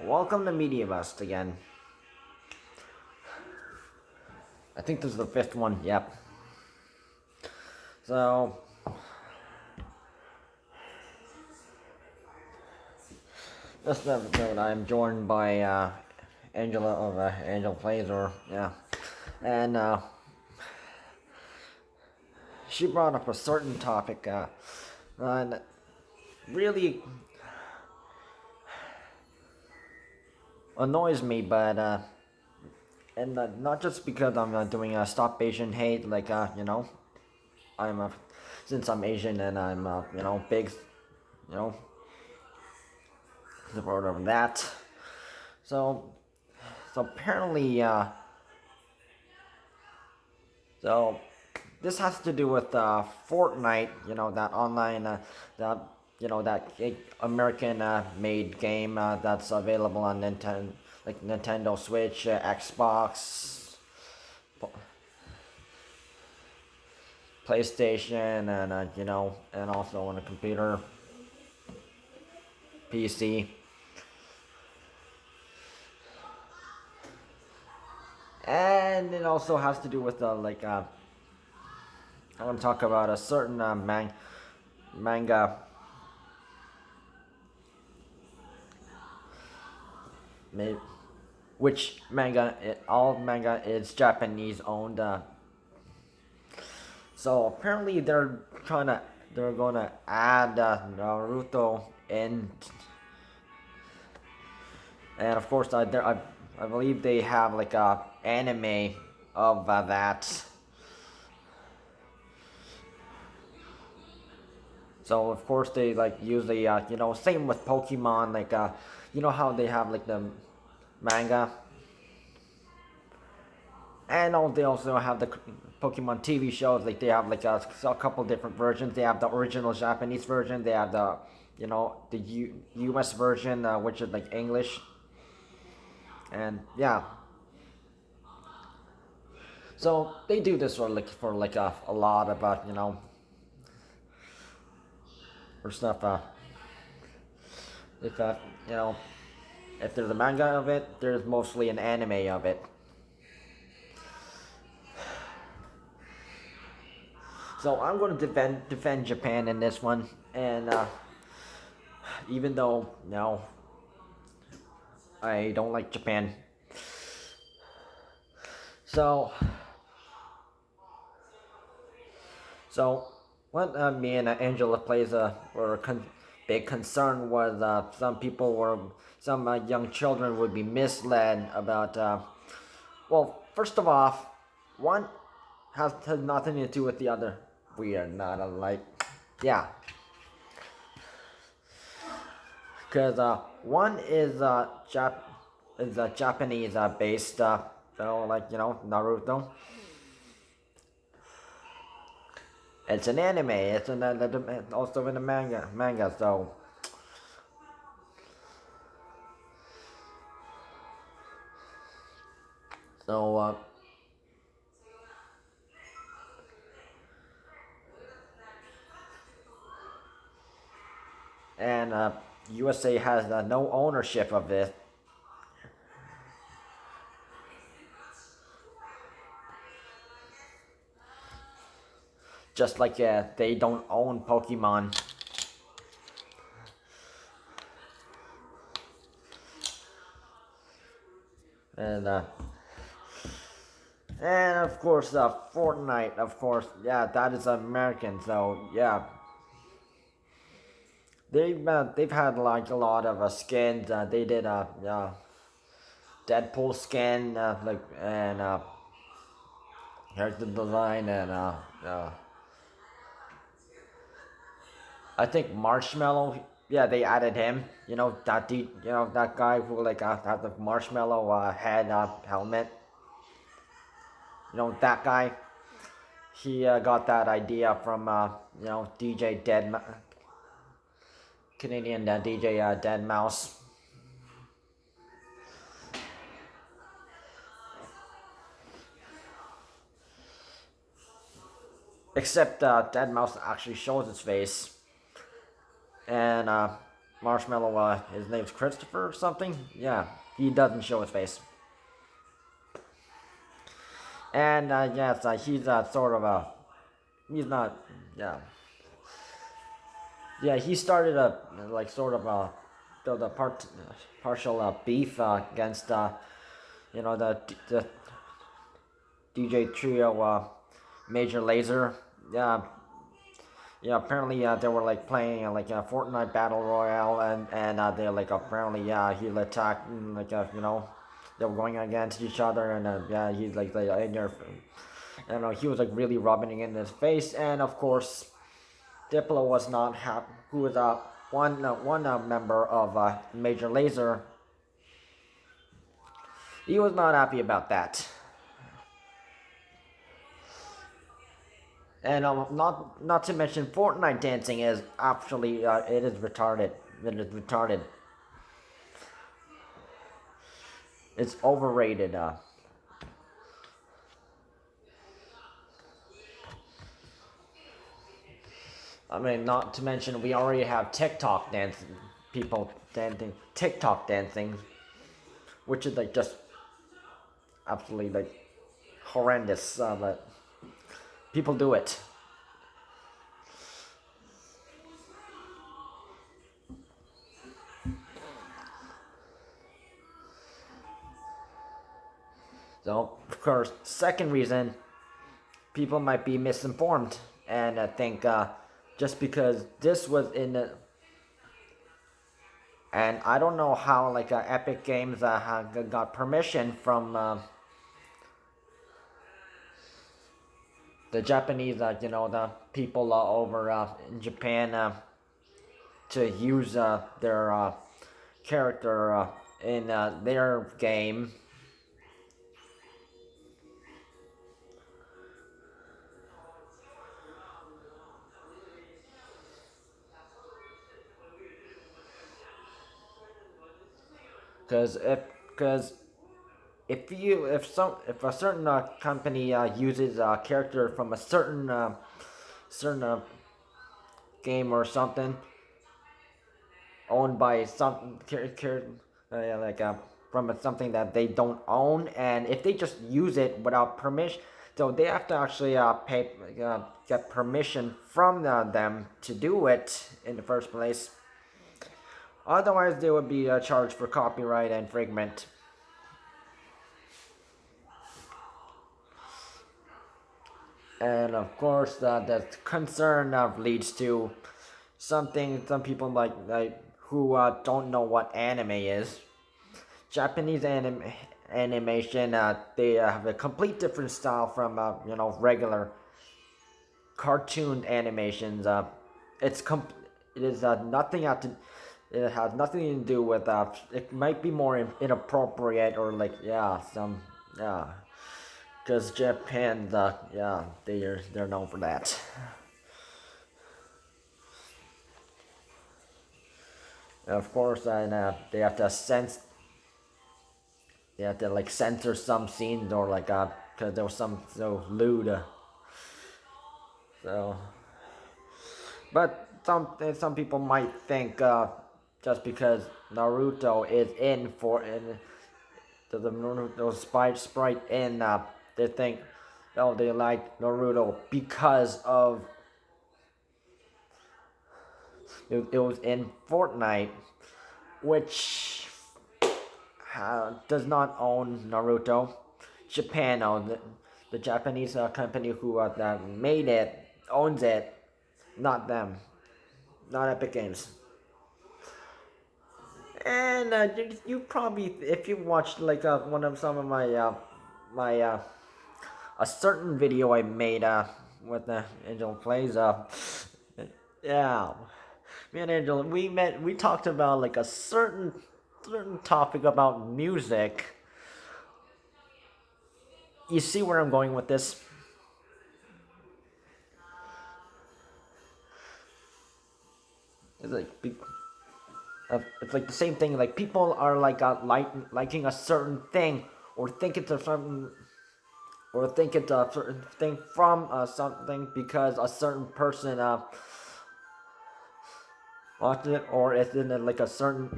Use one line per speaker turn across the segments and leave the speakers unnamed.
welcome to Media Bust again. I think this is the 5th one, yep. So, this episode I'm joined by Angela of Angelaplays, and she brought up a certain topic that really annoys me, but not just because I'm doing Stop Asian Hate, I'm since I'm Asian and I'm big, you know, supporter of that. So apparently, so this has to do with Fortnite, that online, that American made game that's available on Nintendo Switch, Xbox, PlayStation, and also on a computer, PC. And it also has to do with I want to talk about a certain manga, which all manga is Japanese owned. So apparently they're gonna add Naruto in, and of course I believe they have like a anime of that. So of course they use the same with Pokemon, how they have like the manga, and they also have the Pokemon TV shows. Like they have a couple different versions. They have the original Japanese version. They have the US version, which is like English, and yeah. So they do this for a lot about or stuff. If if there's a manga of it, there's mostly an anime of it. So I'm going to defend Japan in this one, and even though I don't like Japan. So what me and Angelaplays were big concern was some young children would be misled about. Well, first of all, one has nothing to do with the other. We are not alike. Yeah. Because one is Japanese based, Naruto. It's an anime. It's also in a manga. So and USA has no ownership of it. Just like they don't own Pokemon. And of course Fortnite, of course, yeah, that is American. So yeah, they've had like a lot of skins. They did Deadpool skin, and character design, and I think Marshmello. Yeah, they added him. That guy who had the marshmallow head helmet. That guy. He got that idea from DJ Canadian DJ Dead Mouse. Except Dead Mouse actually shows his face, and Marshmallow, his name's Christopher or something. Yeah, he doesn't show his face. And yes, he's sort of a. He's not. Yeah. Yeah, he started a like sort of a the partial beef against the DJ trio Major Lazer. Yeah, yeah. Apparently, they were like playing like a Fortnite battle royale, and they like apparently he attacked like they were going against each other, and yeah he's like in there. I don't know. He was like really rubbing it in his face, and of course Diplo was not happy. Who was one member of Major Lazer. He was not happy about that. And not to mention Fortnite dancing is actually it is retarded. It is retarded. It's overrated. I mean, not to mention we already have TikTok dancing, people dancing, TikTok dancing, which is like just absolutely like horrendous. But people do it. So, of course, second reason, people might be misinformed and think just because this was in the. And I don't know how like Epic Games got permission from the Japanese, the people over in Japan to use their character in their game. Because if a certain company uses a character from a certain game or something owned by some like from something that they don't own, and if they just use it without permission, so they have to actually pay get permission from them to do it in the first place. Otherwise, they would be charged for copyright infringement. And of course, the concern leads to some people like who don't know what anime is. Japanese animation, they have a complete different style from regular cartoon animations. It is nothing out to. It has nothing to do with It might be more inappropriate or like yeah. Because Japan, yeah, they're known for that. And of course, and they have to like censor some scenes or like because there was some so lewd. So, but some people might think just because Naruto is in for in the Naruto sprite in they think oh they like Naruto because of it was in Fortnite, which does not own Naruto. Japan owns it. The Japanese company who that made it owns it, not them, not Epic Games. And you probably, if you watched like one of some of my a certain video I made with the Angelaplays yeah, me and Angela we talked about like a certain topic about music. You see where I'm going with this? It's like it's like the same thing. Like people are like liking a certain thing or think it's a certain or think it's a certain thing from something because a certain person watch it, or is it like a certain,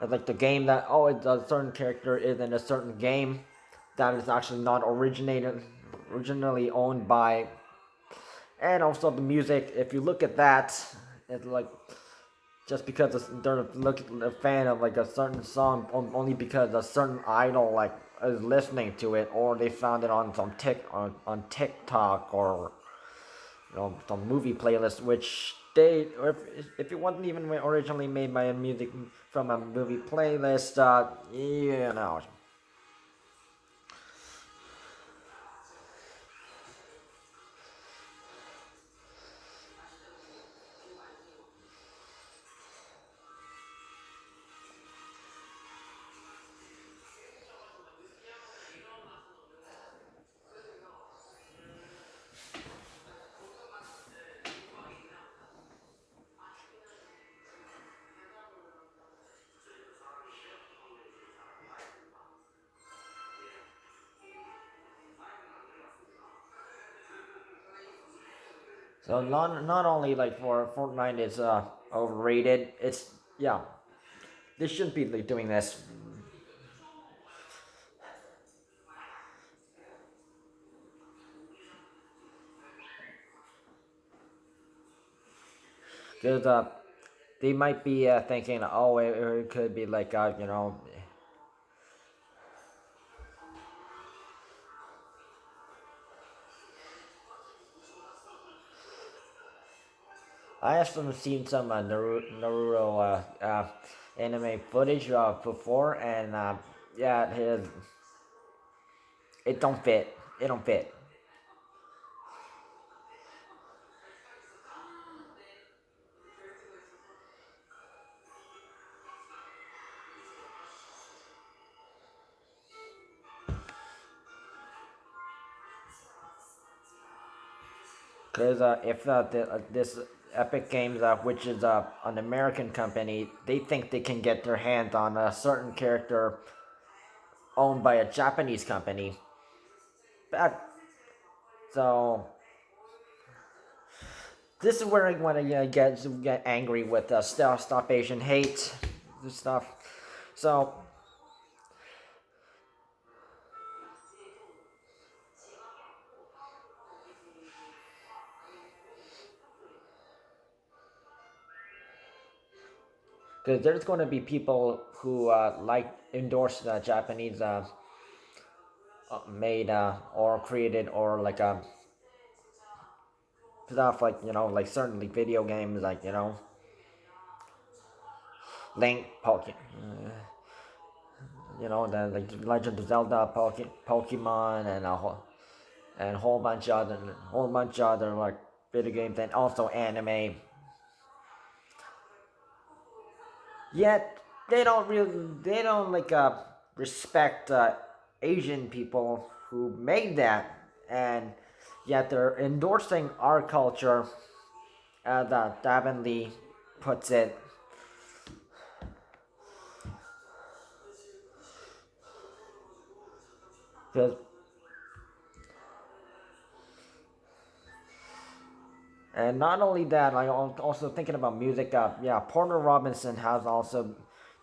like the game that, oh, it's a certain character is in a certain game that is actually not originally owned by. And also the music, if you look at that, it's like just because they're a fan of like a certain song only because a certain idol like is listening to it, or they found it on some on TikTok, or some movie playlist, which or if it wasn't even originally made by a music from a movie playlist, you know. So not only like for Fortnite is overrated, it's yeah, they shouldn't be like, doing this because they might be thinking, oh, it could be like I have seen some Naruto anime footage before, and yeah, it don't fit. It don't fit. Because if this Epic Games, which is an American company, they think they can get their hands on a certain character owned by a Japanese company. That, so this is where I want to get angry with stop Asian hate stuff. So because there's going to be people who like endorse Japanese made or created or like stuff like like certainly video games like Link, the like Legend of Zelda, Pokemon, and a whole bunch of other like video games, and also anime. Yet they don't like respect Asian people who made that, and yet they're endorsing our culture, as Davin Lee puts it. Because And not only that, I also thinking about music. Yeah, Porter Robinson has also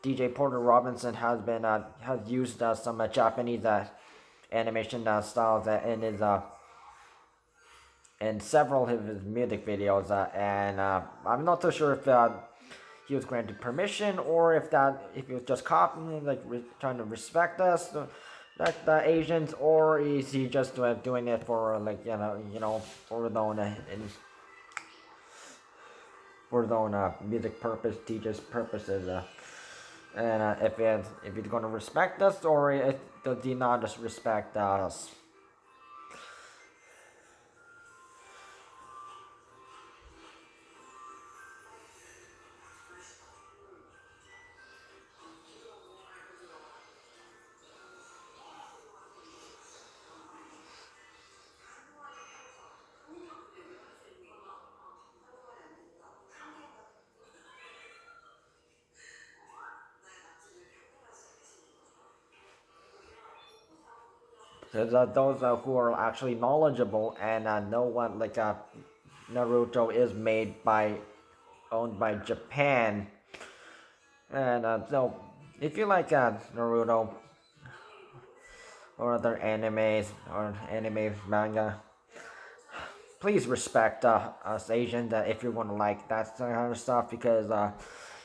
DJ Porter Robinson has used some Japanese animation styles in his in several of his music videos, and I'm not so sure if he was granted permission, or if he was just copying, like trying to respect us, like the Asians, or is he just doing it for like for his own music teachers purposes, and if he's gonna respect us, or does he not just respect us? Because those who are actually knowledgeable and know what like Naruto is made by owned by Japan. And so, if you like Naruto or other animes or anime manga, please respect us Asians if you want to like that kind of stuff because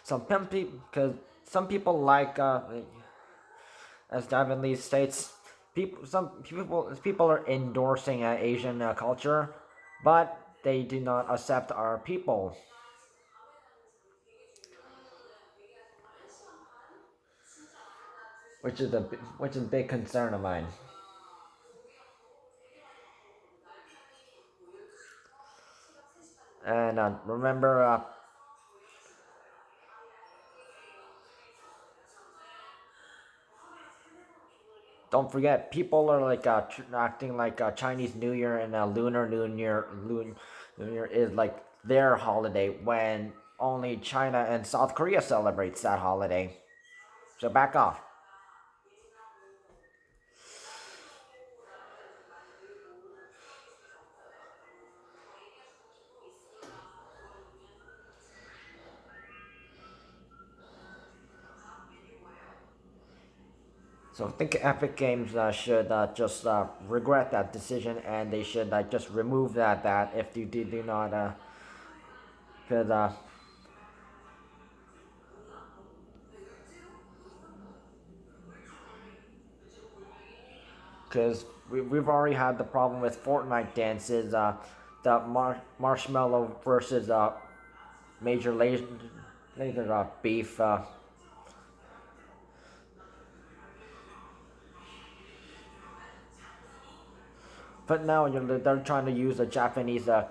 some people like as Davin Lee states, some people are endorsing Asian culture, but they do not accept our people, which is a big concern of mine. And remember, don't forget, people are like acting like Chinese New Year and Lunar New Year is like their holiday when only China and South Korea celebrates that holiday. So back off. So I think Epic Games should just regret that decision, and they should just remove that if you do not because we've already had the problem with Fortnite dances, the Marshmello versus Major Lazer beef. But now they're trying to use a Japanese like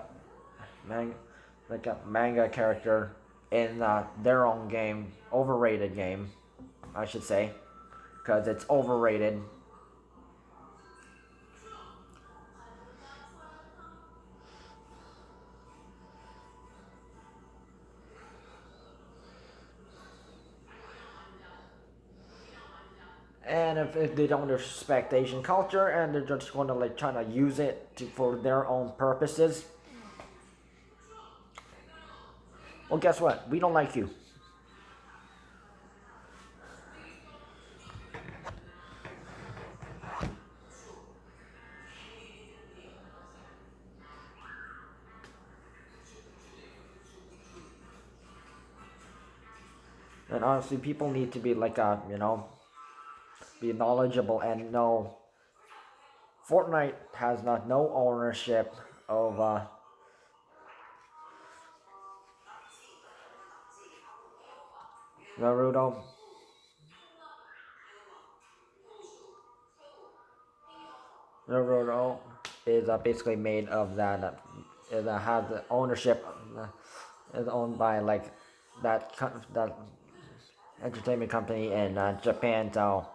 a manga character in their own game, overrated game, I should say, because it's overrated. And if they don't respect Asian culture and they're just going to like trying to use it for their own purposes, well, guess what? We don't like you. And honestly, people need to be like be knowledgeable and know Fortnite has not no ownership of Naruto. Naruto is basically made of that. It has the ownership. Is owned by like that entertainment company in Japan. So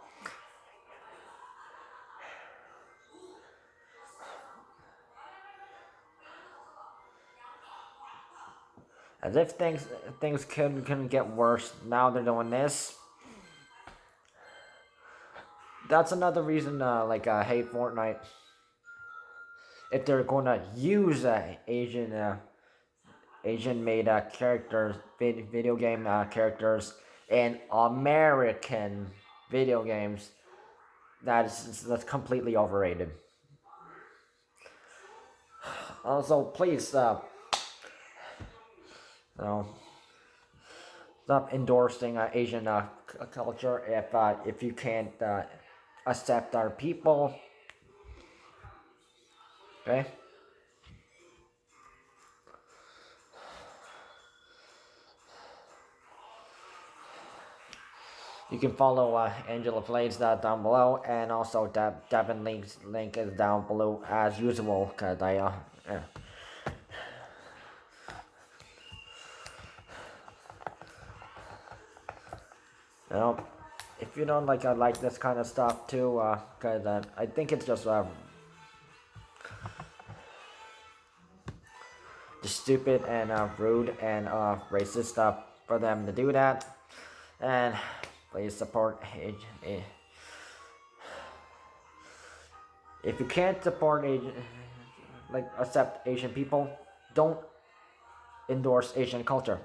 as if things couldn't get worse. Now they're doing this. That's another reason I hate Fortnite. If they're gonna use Asian made characters, video game characters in American video games, that's completely overrated. Also, please you know, stop endorsing Asian culture if you can't accept our people. Okay. You can follow Angelaplays down below, and also Devin Link's link is down below as usual. Cause yeah. You know, if you don't like this kind of stuff too, cause I think it's just stupid and rude and racist stuff for them to do that. And please support if you can't support accept Asian people, don't endorse Asian culture.